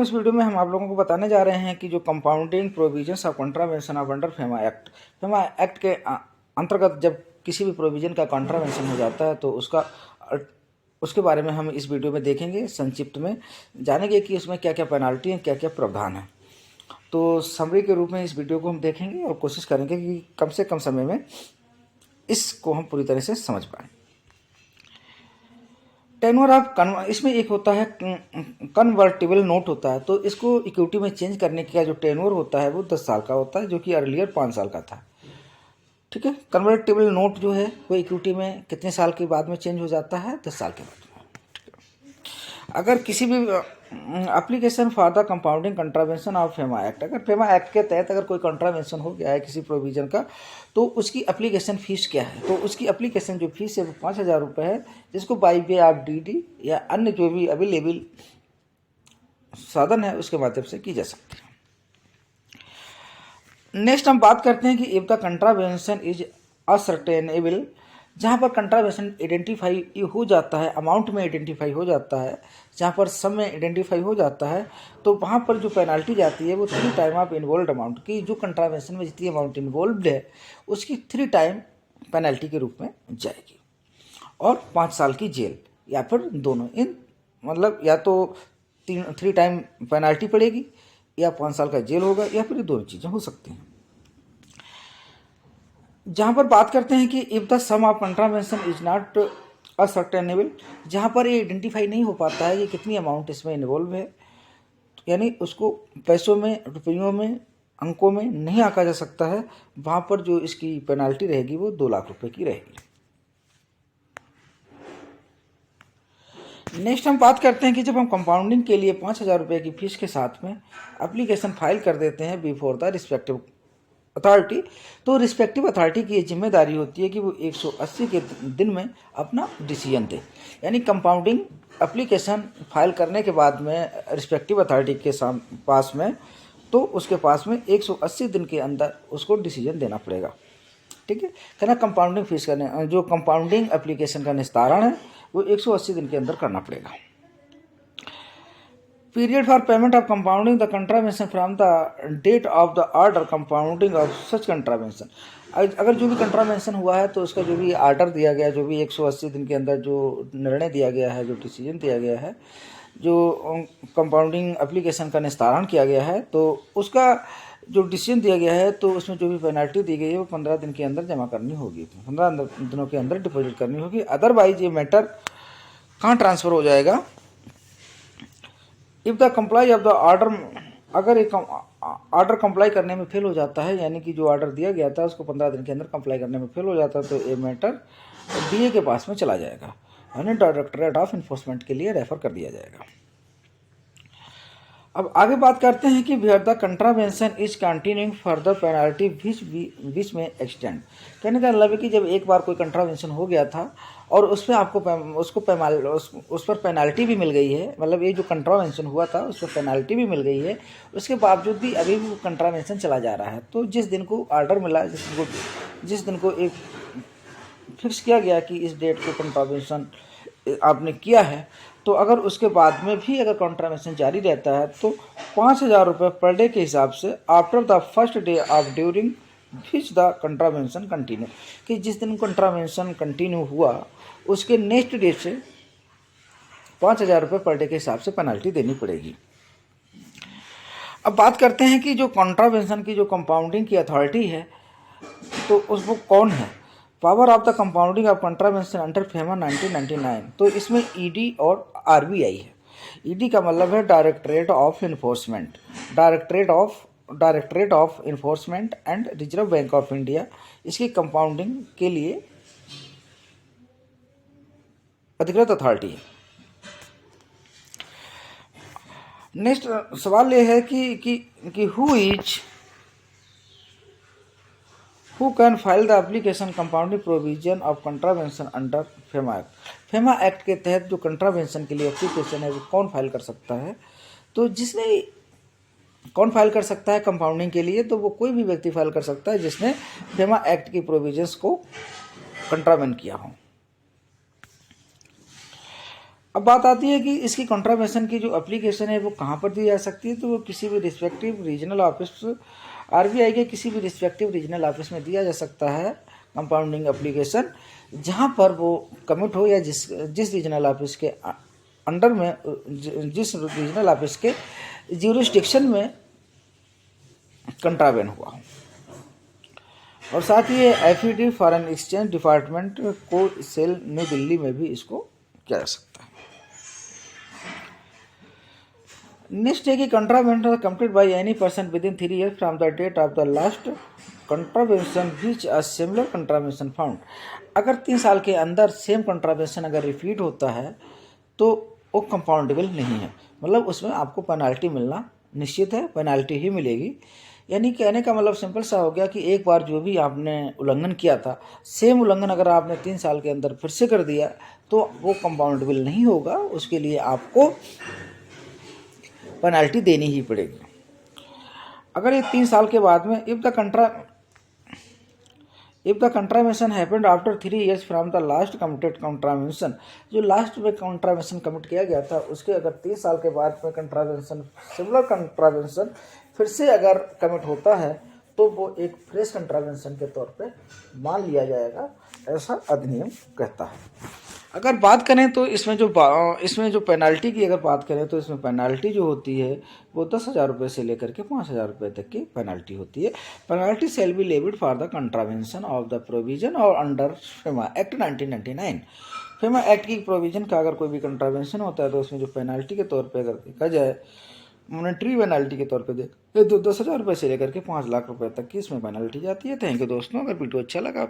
इस वीडियो में हम आप लोगों को बताने जा रहे हैं कि जो compounding provisions of contravention of under FEMA act के अंतर्गत जब किसी भी प्रोविजन का कॉन्ट्रावेंशन हो जाता है तो उसके बारे में हम इस वीडियो में देखेंगे, संक्षिप्त में जानेंगे कि उसमें क्या क्या पेनाल्टी है, क्या क्या प्रावधान है। तो समरी के रूप में इस वीडियो को हम देखेंगे और कोशिश करेंगे कि कम से कम समय में इसको हम पूरी तरह से समझ पाएँ। टेन्योर ऑफ इसमें एक होता है कन्वर्टिबल नोट होता है, तो इसको इक्विटी में चेंज करने का जो टेन्योर होता है वो 10 साल का होता है, जो कि अर्लियर 5 साल का था। ठीक है, कन्वर्टिबल नोट जो है वो इक्विटी में कितने साल के बाद में चेंज हो जाता है? 10 साल के बाद में। अगर किसी भी application for the compounding contravention of FEMA act, अगर फेमा एक्ट के तहत अगर कोई कंट्रावेंशन हो गया है किसी प्रोविजन का, तो उसकी एप्लीकेशन फीस क्या है? तो उसकी एप्लीकेशन जो फीस है वो 5,000 रुपये है, जिसको बाई वे ऑफ डीडी या अन्य जो भी अवेलेबल साधन है उसके माध्यम से की जा सकती है। नेक्स्ट हम बात करते हैं कि if the contravention is ascertainable, जहाँ पर कंट्रावेंशन आइडेंटिफाई हो जाता है, अमाउंट में आइडेंटिफाई हो जाता है, जहाँ पर सम में आइडेंटिफाई हो जाता है, तो वहाँ पर जो पेनाल्टी जाती है वो 3 टाइम ऑफ इन्वॉल्व अमाउंट की, जो कंट्रावेंशन में जितनी अमाउंट इन्वॉल्व है उसकी 3 टाइम पेनाल्टी के रूप में जाएगी, और 5 साल की जेल या फिर दोनों, इन मतलब या तो 3 टाइम पेनाल्टी पड़ेगी या 5 साल का जेल होगा, या फिर ये दोनों चीज़ें हो सकती हैं। जहाँ पर बात करते हैं कि if the sum of contravention is not ascertainable, जहाँ पर ये आइडेंटिफाई नहीं हो पाता है कि कितनी अमाउंट इसमें इन्वॉल्व है, यानी उसको पैसों में, रुपयों में, अंकों में नहीं आंका जा सकता है, वहाँ पर जो इसकी पेनाल्टी रहेगी वो 2 लाख रुपए की रहेगी। नेक्स्ट हम बात करते हैं कि जब हम कंपाउंडिंग के लिए 5,000 रुपये की फीस के साथ में एप्लीकेशन फाइल कर देते हैं बिफोर द रिस्पेक्टिव अथॉरिटी, तो रिस्पेक्टिव अथॉरिटी की ये जिम्मेदारी होती है कि वो 180 के दिन में अपना डिसीजन दे। यानी कंपाउंडिंग एप्लीकेशन फाइल करने के बाद में रिस्पेक्टिव अथॉरिटी के पास में, तो उसके पास में 180 दिन के अंदर उसको डिसीजन देना पड़ेगा। ठीक है, कहना कंपाउंडिंग फीस करने, जो कंपाउंडिंग एप्लीकेशन का निस्तारण है वो 180 दिन के अंदर करना पड़ेगा। Period for payment of compounding the contravention from the date of the order compounding of such contravention, अगर जो भी कंट्रावेंशन हुआ है तो उसका जो भी आर्डर दिया गया, जो भी 180 दिन के अंदर जो निर्णय दिया गया है, जो डिसीजन दिया गया है, जो कंपाउंडिंग एप्लीकेशन का निस्तारण किया गया है, तो उसका जो डिसीजन दिया गया है तो उसमें जो भी पेनाल्टी दी गई है वो 15 दिन के अंदर जमा करनी होगी, 15 दिनों के अंदर डिपॉजिट करनी होगी। अदरवाइज ये मैटर कहाँ ट्रांसफ़र हो जाएगा? If the comply of the order, अगर एक ऑर्डर कंप्लाई करने में फेल हो जाता है, यानी कि जो ऑर्डर दिया गया था उसको 15 दिन के अंदर कंप्लाई करने में फेल हो जाता है, तो ये मैटर डीए के पास में चला जाएगा, यानी डायरेक्टरेट ऑफ इन्फोर्समेंट के लिए रेफर कर दिया जाएगा। अब आगे बात करते हैं कि where the contravention is continuing further penalty which में एक्सटेंड, कहने का मतलब है कि जब एक बार कोई कंट्रावेंशन हो गया था और उस पर आपको उस पर पेनाल्टी भी मिल गई है, मतलब ये जो कंट्रावेंशन हुआ था उस पर पेनाल्टी भी मिल गई है, उसके बावजूद भी अभी भी कंट्रावेंशन चला जा रहा है, तो जिस दिन को ऑर्डर मिला, जिस दिन को एक फिक्स किया गया कि इस डेट को कंट्रावेंशन आपने किया है, तो अगर उसके बाद में भी अगर कंट्रावेंशन जारी रहता है तो 5,000 रुपये पर डे के हिसाब से after the first day of during which the contravention continue, कि जिस दिन कंट्रावेंशन कंटिन्यू हुआ उसके नेक्स्ट डे से 5,000 रुपये पर डे के हिसाब से पेनल्टी देनी पड़ेगी। अब बात करते हैं कि जो कंट्रावेंशन की जो कंपाउंडिंग की अथॉरिटी है तो उसको कौन है? Power of the compounding of contravention under FEMA 1999, तो इसमें ईडी और आरबीआई है। ईडी का मतलब है directorate of enforcement, directorate of enforcement and reserve bank of India इसकी कंपाउंडिंग के लिए अधिकृत अथॉरिटी है। नेक्स्ट सवाल ये है कि who can file the application compounding provision of contravention under FEMA act, FEMA act के तहत जो कंट्रावेंशन के लिए एप्लीकेशन है वो कौन फाइल कर सकता है? तो कौन फाइल कर सकता है कंपाउंडिंग के लिए? तो वो कोई भी व्यक्ति फाइल कर सकता है जिसने फेमा एक्ट की प्रोविजंस को कंट्रावेंट किया हो। अब बात आती है कि इसकी कंट्रावेंशन की जो एप्लीकेशन है वो कहाँ पर दी जा सकती है। तो वो किसी भी रिस्पेक्टिव रीजनल ऑफिस, आरबीआई के किसी भी रिस्पेक्टिव रीजनल ऑफिस में दिया जा सकता है कंपाउंडिंग एप्लीकेशन, जहाँ पर वो कमिट हो या जिस रीजनल ऑफिस के अंडर में, जिस रीजनल ऑफिस के ज्यूरिस्डिक्शन में कंट्रावेन हुआ हो। और साथ ही एफईडी फॉरेन एक्सचेंज डिपार्टमेंट को सेल न्यू दिल्ली में भी इसको किया जा सकता है। नेक्स्ट है कि contravention complete by any person within 3 years from the date of the last contravention which a similar contravention found. अगर 3 साल के अंदर सेम कंट्रावेंशन अगर रिपीट होता है तो वो कंपाउंडेबल नहीं है, मतलब उसमें आपको पेनाल्टी मिलना निश्चित है, पेनाल्टी ही मिलेगी। यानी कहने का मतलब सिंपल सा हो गया कि एक बार जो भी आपने उल्लंघन किया था, सेम उल्लंघन अगर आपने 3 साल के अंदर फिर से कर दिया तो वो कंपाउंडेबल नहीं होगा, उसके लिए आपको पेनाल्टी देनी ही पड़ेगी। अगर ये 3 साल के बाद में if the contravention happened after 3 years from the last committed contravention, जो लास्ट में कंट्रावेंशन कमिट किया गया था उसके अगर 3 साल के बाद में कंट्रावेंशन, सिमिलर कंट्रावेंशन फिर से अगर कमिट होता है तो वो एक फ्रेश कंट्रावेंशन के तौर पे मान लिया जाएगा, ऐसा अधिनियम कहता है। अगर बात करें तो इसमें जो पेनाल्टी की अगर बात करें तो इसमें पेनाल्टी जो होती है वो 10,000 रुपये से लेकर के 5,000 रुपये तक की पेनाल्टी होती है। Penalty shall be levied for the contravention of the provision और under FEMA act 1999। FEMA act की प्रोविजन का अगर कोई भी कंट्रावेंशन होता है तो उसमें जो पेनाल्टी के तौर पर अगर देखा जाए, मॉनेटरी पेनाल्टी के तौर पे देखें तो 10,000 रुपये से लेकर के 5 लाख रुपए तक की इसमें पेनाल्टी जाती है। थैंक यू दोस्तों, अगर वीडियो अच्छा लगा